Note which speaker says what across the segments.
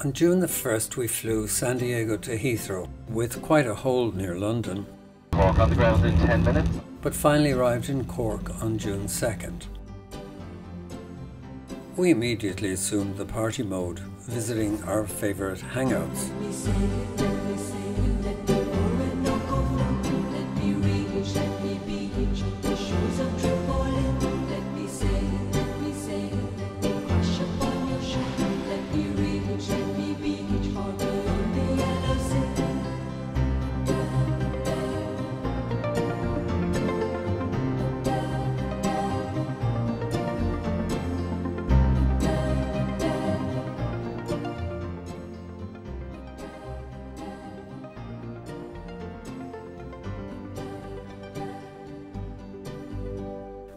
Speaker 1: On June the 1st we flew San Diego to Heathrow, with quite a hold near London.
Speaker 2: Cork on the ground in 10 minutes.
Speaker 1: But finally arrived in Cork on June 2nd. We immediately assumed the party mode, visiting our favourite hangouts.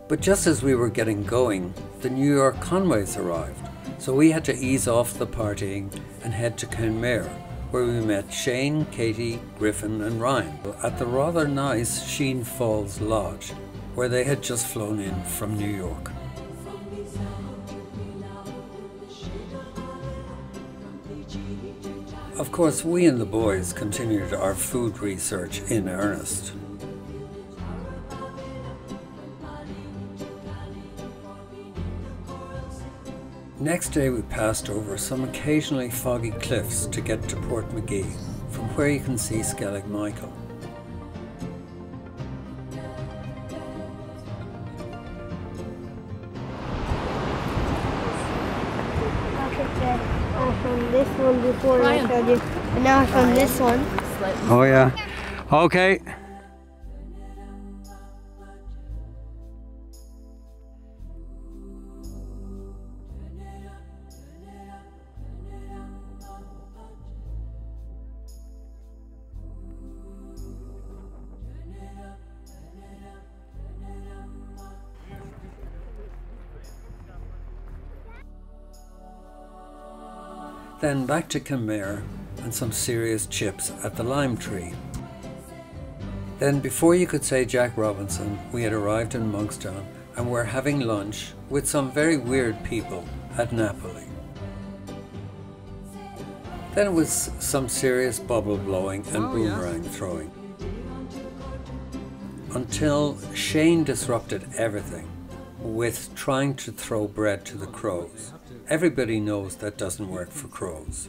Speaker 1: But just as we were getting going, the New York Conways arrived, so we had to ease off the partying and head to Kenmare, where we met Shane, Katie, Griffin and Ryan at the rather nice Sheen Falls Lodge, where they had just flown in from New York. Of course, we and the boys continued our food research in earnest. Next day we passed over some occasionally foggy cliffs to get to Portmagee, from where you can see Skellig Michael.
Speaker 3: I found this one before I showed you, and now I found this one.
Speaker 1: Oh yeah. Okay. Then back to Kenmare and some serious chips at the Lime Tree. Then before you could say Jack Robinson, we had arrived in Monkstown and were having lunch with some very weird people at Napoli. Then it was some serious bubble blowing and boomerang throwing. Until Shane disrupted everything with trying to throw bread to the crows. Everybody knows that doesn't work for crows.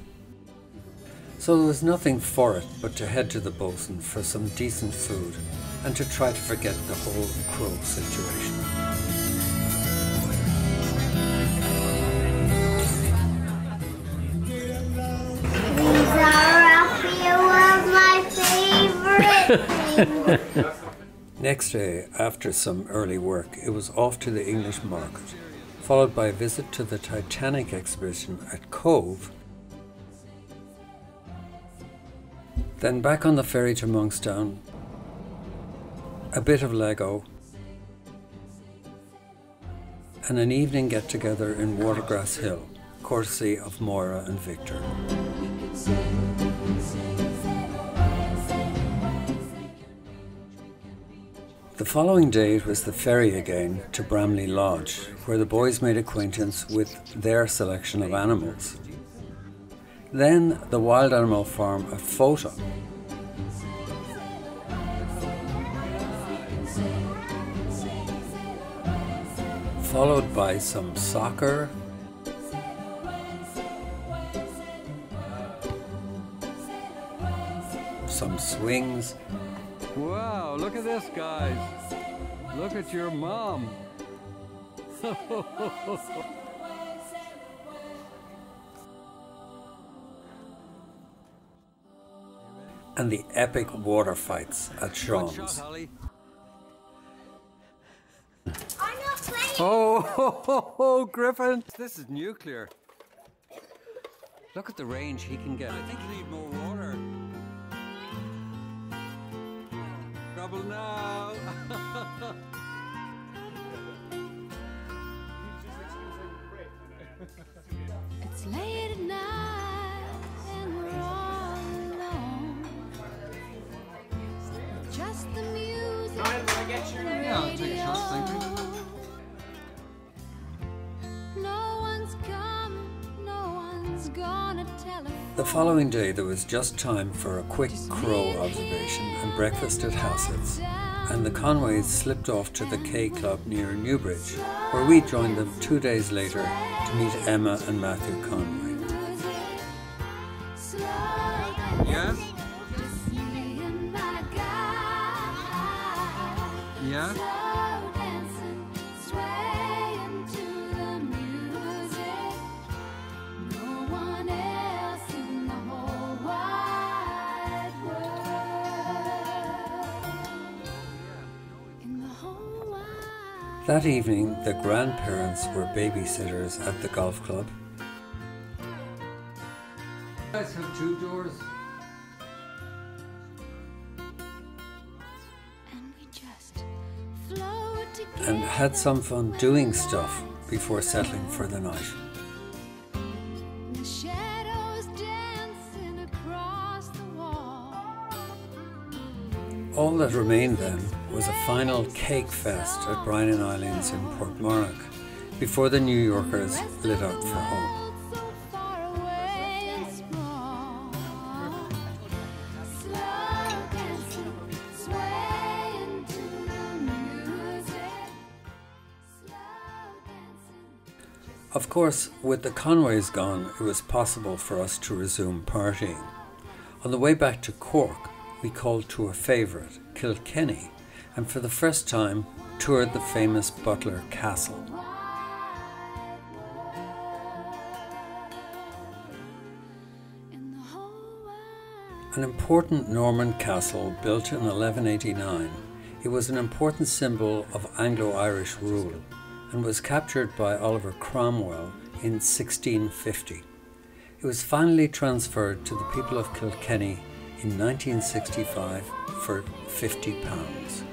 Speaker 1: So there was nothing for it but to head to the Bosun for some decent food and to try to forget the whole crow situation.
Speaker 3: These are a few of my favorite things.
Speaker 1: Next day, after some early work, it was off to the English market, followed by a visit to the Titanic exhibition at Cove. Then back on the ferry to Monkstown, a bit of Lego, and an evening get-together in Watergrass Hill, courtesy of Moira and Victor. The following day it was the ferry again to Bramley Lodge, where the boys made acquaintance with their selection of animals. Then the wild animal farm at Fota. Followed by some soccer, some swings. Wow, look at this, guys. Look at your mom. And the epic water fights at Sean's. Oh, Griffin. This is nuclear. Look at the range he can get. I think you need more water. Trouble now.
Speaker 4: It's late at night and we're all alone. Just the music on the radio. No one's coming, no one's gonna tell
Speaker 1: The following day there was just time for a quick crow observation and breakfast at Hassett's, and the Conways slipped off to the K Club near Newbridge, where we joined them 2 days later to meet Emma and Matthew Conway.
Speaker 5: Yeah? Yeah?
Speaker 1: That evening, the grandparents were babysitters at the golf club. You guys have 2 doors? And had some fun doing stuff before settling for the night. All that remained then was a final cake fest at Brian and Eileen's in Portmarnock before the New Yorkers lit out for home. Of course, with the Conways gone, it was possible for us to resume partying. On the way back to Cork, we called to a favourite, Kilkenny, and for the first time toured the famous Butler Castle. An important Norman castle built in 1189, it was an important symbol of Anglo-Irish rule and was captured by Oliver Cromwell in 1650. It was finally transferred to the people of Kilkenny in 1965 for £50.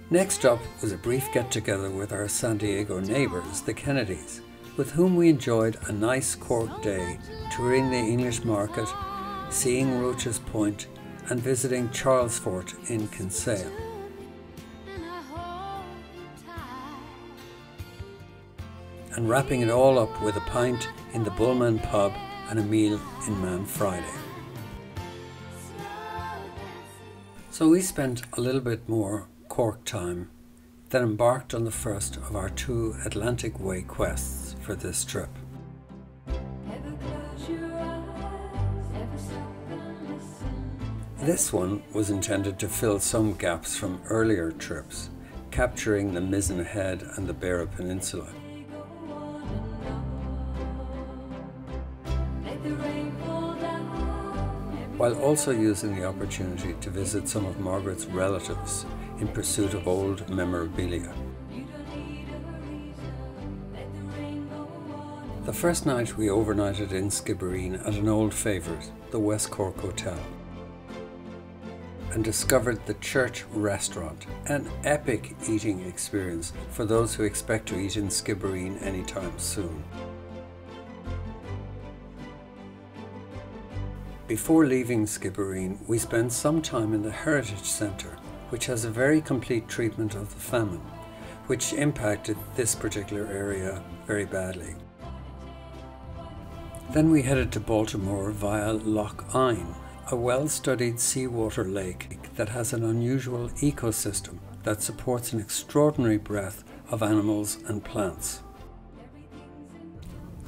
Speaker 1: Next up was a brief get-together with our San Diego neighbours, the Kennedys, with whom we enjoyed a nice Cork day, touring the English market, seeing Roach's Point and visiting Charles Fort in Kinsale. And wrapping it all up with a pint in the Bullman pub and a meal in Man Friday. So we spent a little bit more Cork time, then embarked on the first of our 2 Atlantic Way quests for this trip. This one was intended to fill some gaps from earlier trips, capturing the Mizen Head and the Beara Peninsula. While also using the opportunity to visit some of Margaret's relatives in pursuit of old memorabilia. The first night we overnighted in Skibbereen at an old favourite, the West Cork Hotel, and discovered the Church Restaurant, an epic eating experience for those who expect to eat in Skibbereen anytime soon. Before leaving Skibbereen, we spent some time in the Heritage Centre, which has a very complete treatment of the famine, which impacted this particular area very badly. Then we headed to Baltimore via Loch Eyne, a well-studied seawater lake that has an unusual ecosystem that supports an extraordinary breadth of animals and plants.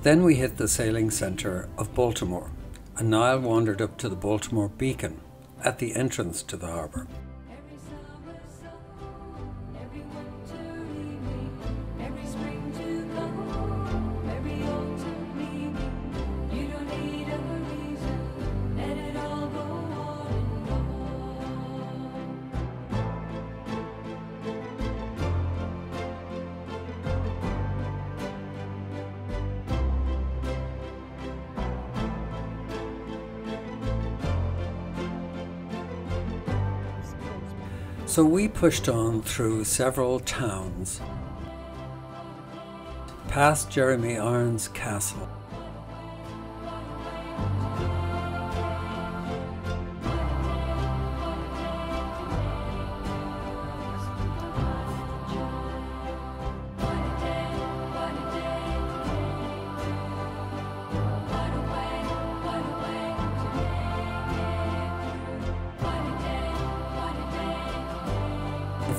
Speaker 1: Then we hit the sailing centre of Baltimore, and Niall wandered up to the Baltimore Beacon at the entrance to the harbour. So we pushed on through several towns, past Jeremy Irons Castle,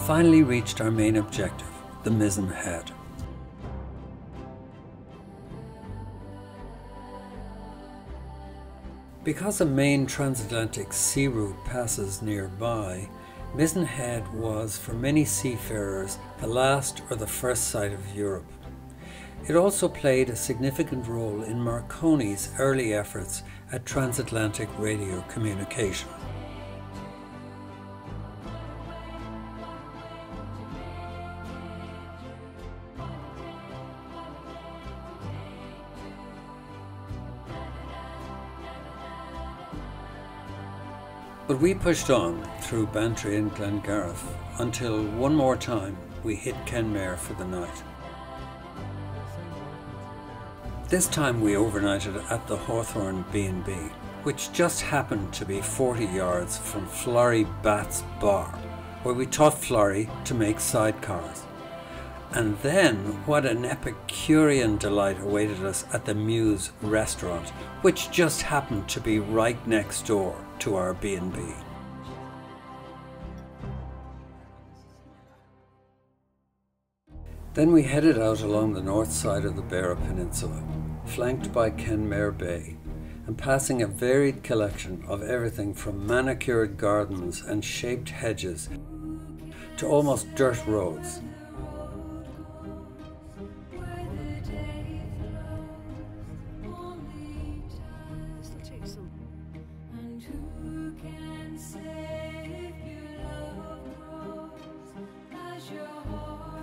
Speaker 1: finally reached our main objective, the Mizzen Head. Because a main transatlantic sea route passes nearby, Mizzen Head was, for many seafarers, the last or the first sight of Europe. It also played a significant role in Marconi's early efforts at transatlantic radio communication. But we pushed on through Bantry and Glengarriff until one more time we hit Kenmare for the night. This time we overnighted at the Hawthorne B&B, which just happened to be 40 yards from Florrie Batt's bar, where we taught Florrie to make sidecars. And then what an Epicurean delight awaited us at the Muse restaurant, which just happened to be right next door to our B&B. Then we headed out along the north side of the Beara Peninsula, flanked by Kenmare Bay, and passing a varied collection of everything from manicured gardens and shaped hedges to almost dirt roads.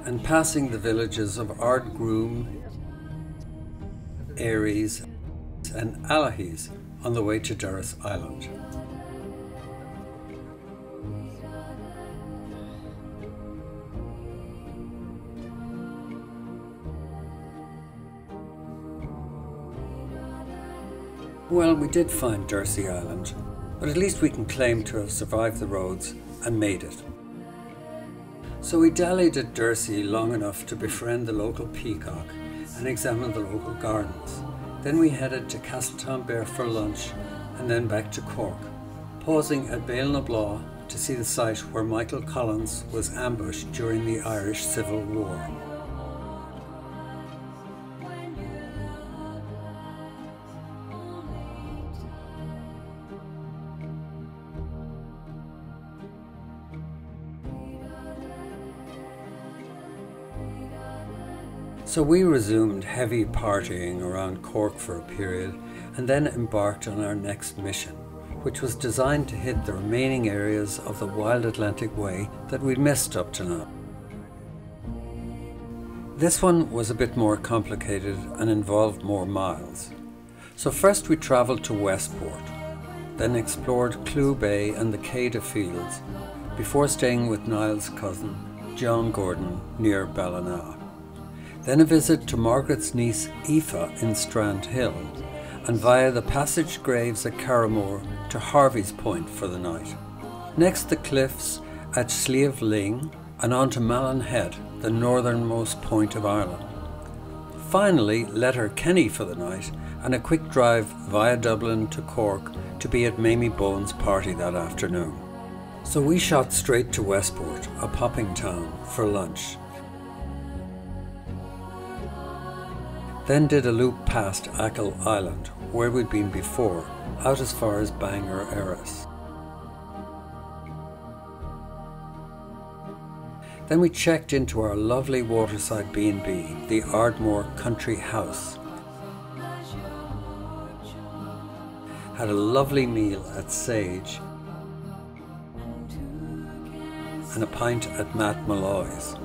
Speaker 1: And passing the villages of Ardgroom, Aries and Allihies on the way to Durras Island. Well, we did find Dursey Island, but at least we can claim to have survived the roads and made it. So we dallied at Dursey long enough to befriend the local peacock and examine the local gardens. Then we headed to Castletownbere for lunch and then back to Cork, pausing at Bale-na-Blá to see the site where Michael Collins was ambushed during the Irish Civil War. So we resumed heavy partying around Cork for a period and then embarked on our next mission, which was designed to hit the remaining areas of the Wild Atlantic Way that we'd missed up to now. This one was a bit more complicated and involved more miles. So first we travelled to Westport, then explored Clew Bay and the Quai Fields, before staying with Niall's cousin, John Gordon, near Ballina. Then a visit to Margaret's niece Aoife in Strand Hill, and via the passage graves at Carramore to Harvey's Point for the night. Next the cliffs at Slieve Ling and on to Malin Head, the northernmost point of Ireland. Finally Letterkenny for the night and a quick drive via Dublin to Cork to be at Mamie Bowen's party that afternoon. So we shot straight to Westport, a popping town, for lunch. Then did a loop past Achill Island, where we'd been before, out as far as Bangor Erris. Then we checked into our lovely waterside B&B, the Ardmore Country House. Had a lovely meal at Sage and a pint at Matt Malloy's.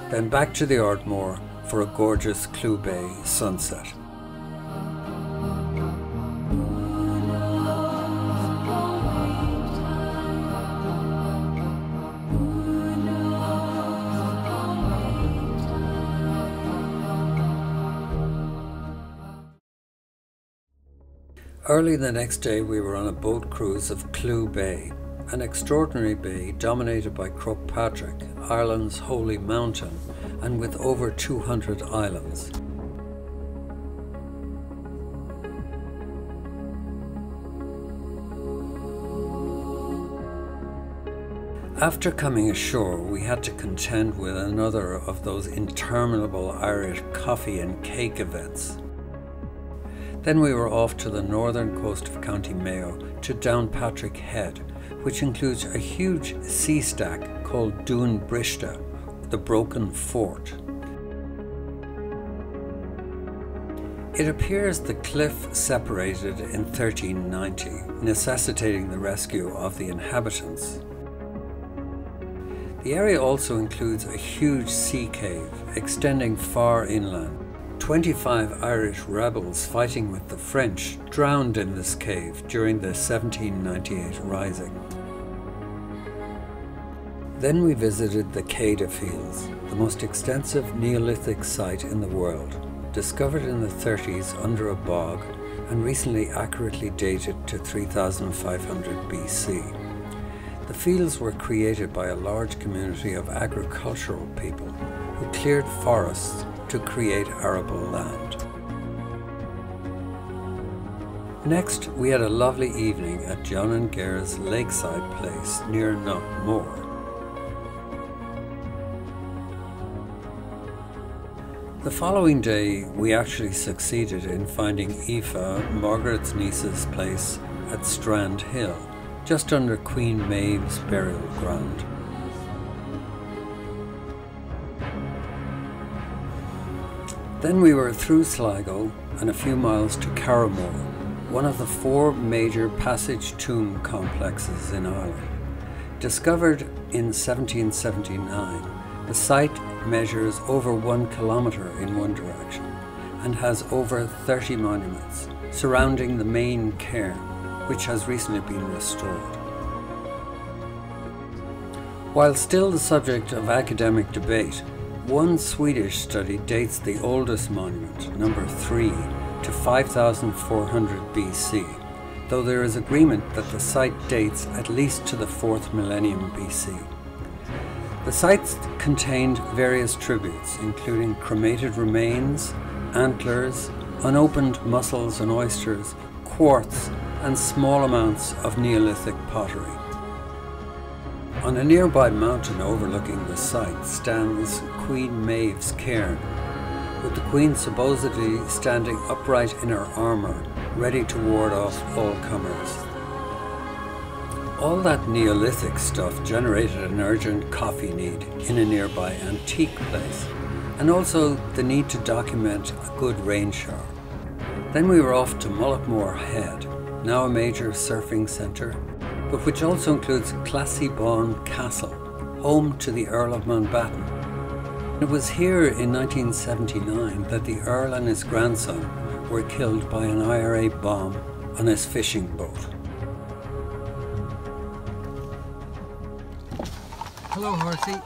Speaker 1: Then back to the Ardmore for a gorgeous Clew Bay sunset. Early the next day we were on a boat cruise of Clew Bay, an extraordinary bay dominated by Croagh Patrick, Ireland's holy mountain, and with over 200 islands. After coming ashore, we had to contend with another of those interminable Irish coffee and cake events. Then we were off to the northern coast of County Mayo to Downpatrick Head, which includes a huge sea stack called Dún Briste, the Broken Fort. It appears the cliff separated in 1390, necessitating the rescue of the inhabitants. The area also includes a huge sea cave extending far inland. 25 Irish rebels fighting with the French drowned in this cave during the 1798 Rising. Then we visited the Céide Fields, the most extensive Neolithic site in the world, discovered in the 30s under a bog and recently accurately dated to 3500 BC. The fields were created by a large community of agricultural people who cleared forests to create arable land. Next, we had a lovely evening at John and Gair's lakeside place near Knockmore. The following day, we actually succeeded in finding Aoife, Margaret's niece's place at Strand Hill, just under Queen Maeve's burial ground. Then we were through Sligo and a few miles to Carramore, one of the 4 major passage tomb complexes in Ireland. Discovered in 1779, the site measures over 1 kilometre in one direction and has over 30 monuments surrounding the main cairn, which has recently been restored. While still the subject of academic debate, one Swedish study dates the oldest monument, number 3, to 5400 BC, though there is agreement that the site dates at least to the 4th millennium BC. The sites contained various tributes, including cremated remains, antlers, unopened mussels and oysters, quartz, and small amounts of Neolithic pottery. On a nearby mountain overlooking the site stands Queen Maeve's cairn, with the Queen supposedly standing upright in her armour, ready to ward off all comers. All that Neolithic stuff generated an urgent coffee need in a nearby antique place, and also the need to document a good rain shower. Then we were off to Mullaghmore Head, now a major surfing centre, but which also includes Classiebawn Castle, home to the Earl of Mountbatten. It was here in 1979 that the Earl and his grandson were killed by an IRA bomb on his fishing boat.
Speaker 5: Hello, horsey.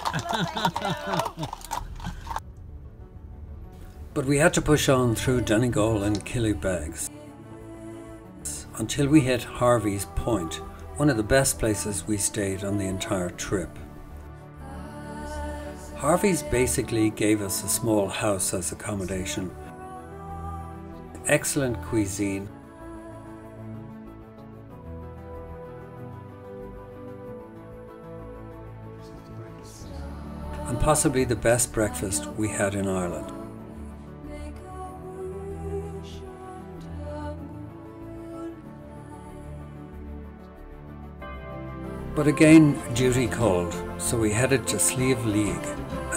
Speaker 1: But we had to push on through Donegal and Killybegs until we hit Harvey's Point, one of the best places we stayed on the entire trip. Harvey's basically gave us a small house as accommodation, excellent cuisine, and possibly the best breakfast we had in Ireland. But again, duty called, so we headed to Slieve League.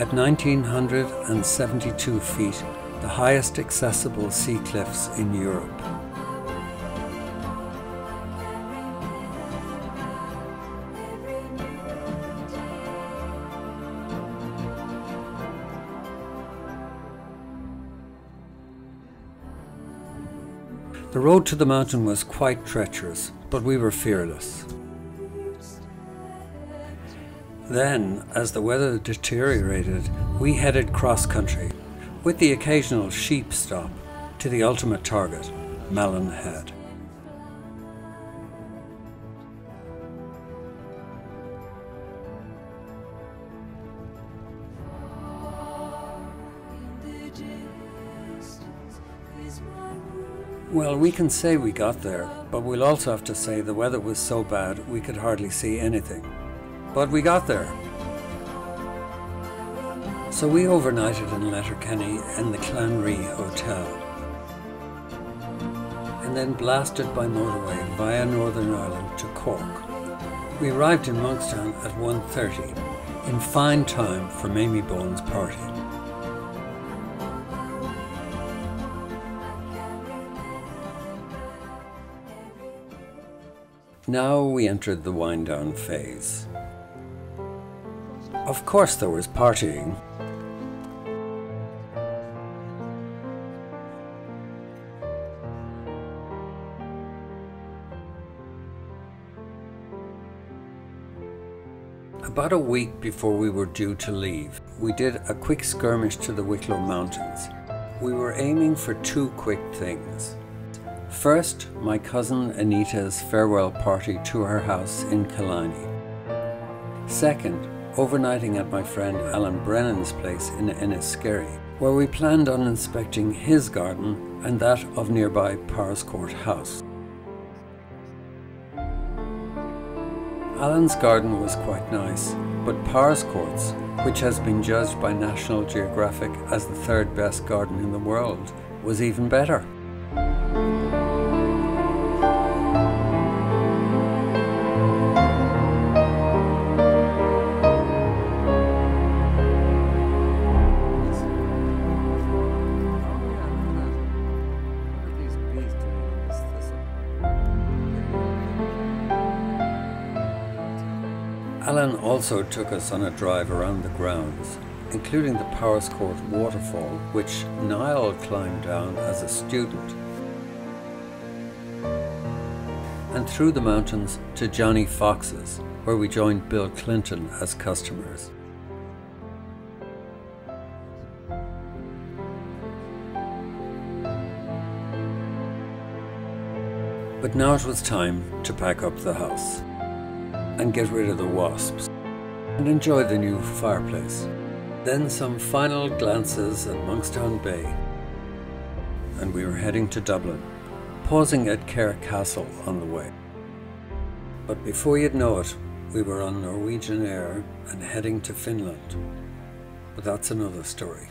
Speaker 1: At 1972 feet, the highest accessible sea cliffs in Europe. The road to the mountain was quite treacherous, but we were fearless. Then, as the weather deteriorated, we headed cross-country, with the occasional sheep stop, to the ultimate target, Malin Head. Well, we can say we got there, but we'll also have to say the weather was so bad we could hardly see anything. but we got there. So we overnighted in Letterkenny in the Clanree Hotel, and then blasted by motorway via Northern Ireland to Cork. We arrived in Monkstown at 1:30, in fine time for Mamie Bone's party. Now we entered the wind-down phase. Of course there was partying. About a week before we were due to leave, we did a quick skirmish to the Wicklow Mountains. We were aiming for two quick things. First, my cousin Anita's farewell party to her house in Killiney. Second, overnighting at my friend Alan Brennan's place in Enniskerry, where we planned on inspecting his garden and that of nearby Powerscourt House. Alan's garden was quite nice, but Powerscourt's, which has been judged by National Geographic as the third best garden in the world, was even better. Alan also took us on a drive around the grounds, including the Powerscourt waterfall, which Niall climbed down as a student, and through the mountains to Johnny Fox's, where we joined Bill Clinton as customers. But now it was time to pack up the house and get rid of the wasps and enjoy the new fireplace. Then some final glances at Monkstown Bay, and we were heading to Dublin, pausing at Kerr Castle on the way. But before you'd know it, we were on Norwegian Air and heading to Finland. But that's another story.